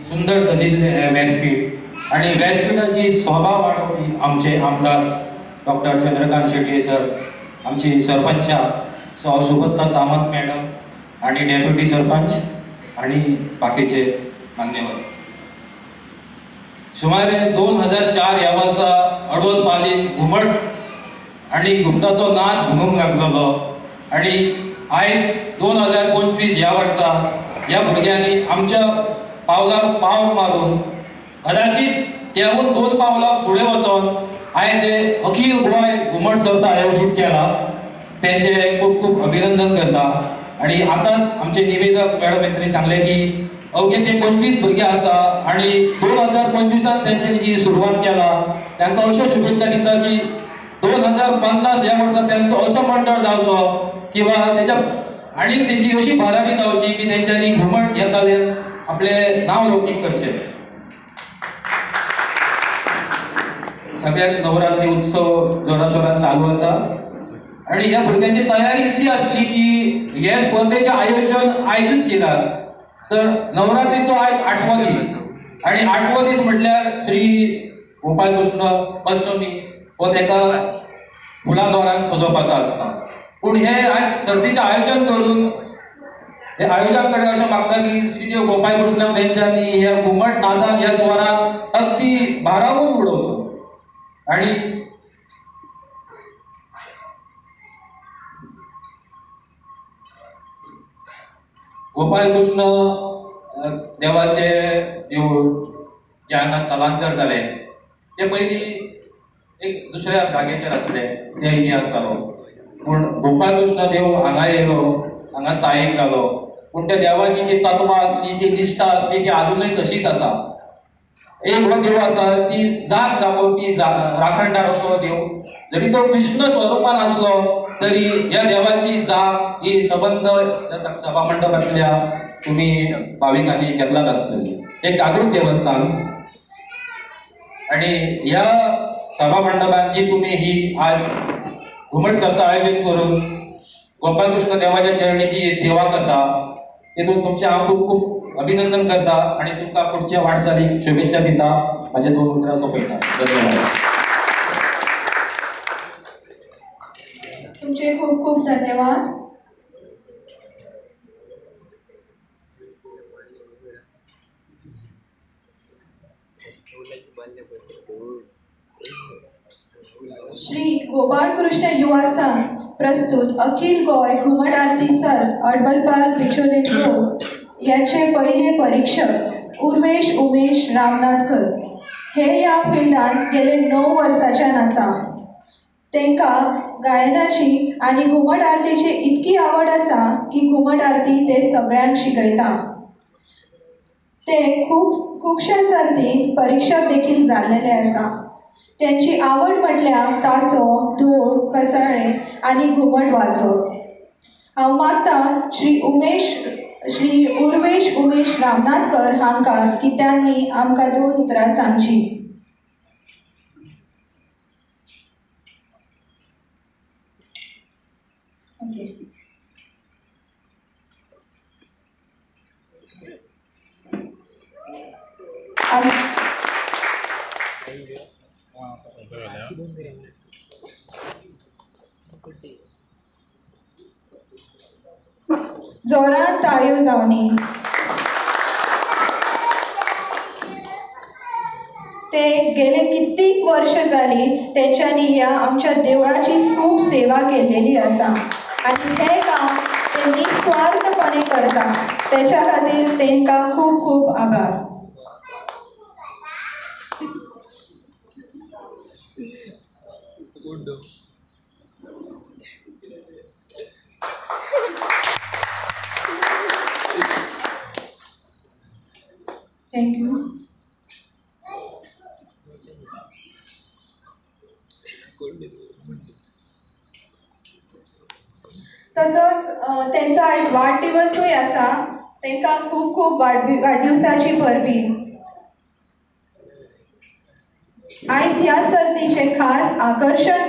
सुंदर सजिल्ले व्यासपीठ आणि व्यासपीठाची शोभा वाढवली आमचे आमदार डॉक्टर चंद्रकांत शेट्टी सर, आमची सरपंच सौ सुभद्रा सामंत मॅडम आणि डेप्युटी सरपंच आणि बाकीचे मान्यवर. सुमारे 2004 ह्या वर्सा अडवल पालीन घुमट आणि गुप्ताचो नाद घुमूंक लागलो आणि आयज 2025 ह्या वर्सा ह्या भुरग्यांनी आमच्या पावलार पावल मारून कदाचित त्याहून 2 पावलां फुडें वचून आयज हे अखिल गोय घुमट सर्त आयोजीत केला. त्यांचे खूप खूप अभिनंदन करता. आणि आताच आमचे निवेदक मॅडम सांगले की अवघे ते 25 भुरगे आसा आणि 2025 त्यांनी जी सुरवात केला त्यांना अशा शुभेच्छा दिता की 2050 ह्या वर्सा त्यांचो असो मंडळ जावचो किंवा त्याच्या आणि त्यांची अशी भरावी जावची की त्यांच्यानी घुमट ह्या कलेन आपले नाव लौकिक करचे. सगळ्यात नवरात्री उत्सव जोराशोरान चालू आसा आणि ह्या भुरग्यांची तयारी इतली असली की हे स्पर्धेचे आयोजन आयोजित केला. तर नवरात्रीचो आयज 8वो दीस आणि 8वो दीस म्हटल्यार श्री गोपाल कृष्ण अष्टमी हो तेका फुलां दोरान सजोवपाचो आसता. पूण हे आयज सर्तीचें आयोजन करून हे आयोजकां कडेन अशें मागता की श्रीदेव गोपाल कृष्ण तेंच्यांनी ह्या घुमट नादान ह्या स्वरान अगदी भारावून उडोवचो. आणि गोपाल कृष्ण देवाचे देऊळ जे हांगा स्थलांतर जाले ते पयलीं एक दुसऱ्या जागेचेर आसले ते इतिहास जालो. पूण गोपाल कृष्ण देव हांगा येयलो, हांगा स्थायीक जालो. पूण त्या देवाची जी तत्वां ती जी निश्ठा आसली ती अजूनय तशीच आसा. एक हो देव आसा ती जाग दाखोवपी राखणदार असो देव. जरी तो कृष्ण स्वरुपान आसलो तरी ह्या देवाची जाग ही संबंध सभा मंडपातल्या तुम्ही भाविकांनी घेतलाच आसतली. एक जागृत देवस्थान आणि ह्या सभा मंडपात जी तुम्ही ही आज घुमट सर्त आयोजित करून गोपाल कृष्ण देवाच्या चरणी जी सेवा करता तेतून तुमचे हांव खूप खूप अभिनंदन करता आणि तुमकां पुढच्या वाटचालीक शुभेच्छा दिता. माझे 2 उतरां सोंपयता. धन्यवाद. तुमचे खूप खूप धन्यवाद. श्री गोपाळ कृष्ण युवा संघ प्रस्तुत अखिल गोय घुमट आरती सर्त अडबलपाल बिचोले रोड याचे पहिले परीक्षक उर्वेश उमेश रामनाथकर हे या फिल्डात गेले 9 वर्साच्यान आसा. तेंका गायनाची आणि घुमट आरतीची इतकी आवड आसा की घुमट आरती ते सगळ्यांक शिकयता. ते खुबशा सर्तींत परीक्षक देखील जाल्लेले आसा. त्यांची आवड म्हटल्यार तासो, धोल, कसाळे आणि घुमट वाजोवप. हांव मागता श्री उर्वेश उमेश रामनाथकर हांकां की त्यांनी आमकां 2 उतरां सांगची. जोरान ताळयो जावनी. ते गेले कित्येक वर्ष जाली तेंच्यांनी ह्या आमच्या देवळाची खूब सेवा केलेली आसा आणि हे काम ते निस्वार्थपणे करता. त्याच्या खातीर तेंकां खूब खूब आभार. थँक्यू. तसोच तेंचो आयज वाडदिवसूय आसा. तेंकां खूब खूब वाडदिवसाची परबी. आयज ह्या सर्तीचे खास आकर्शण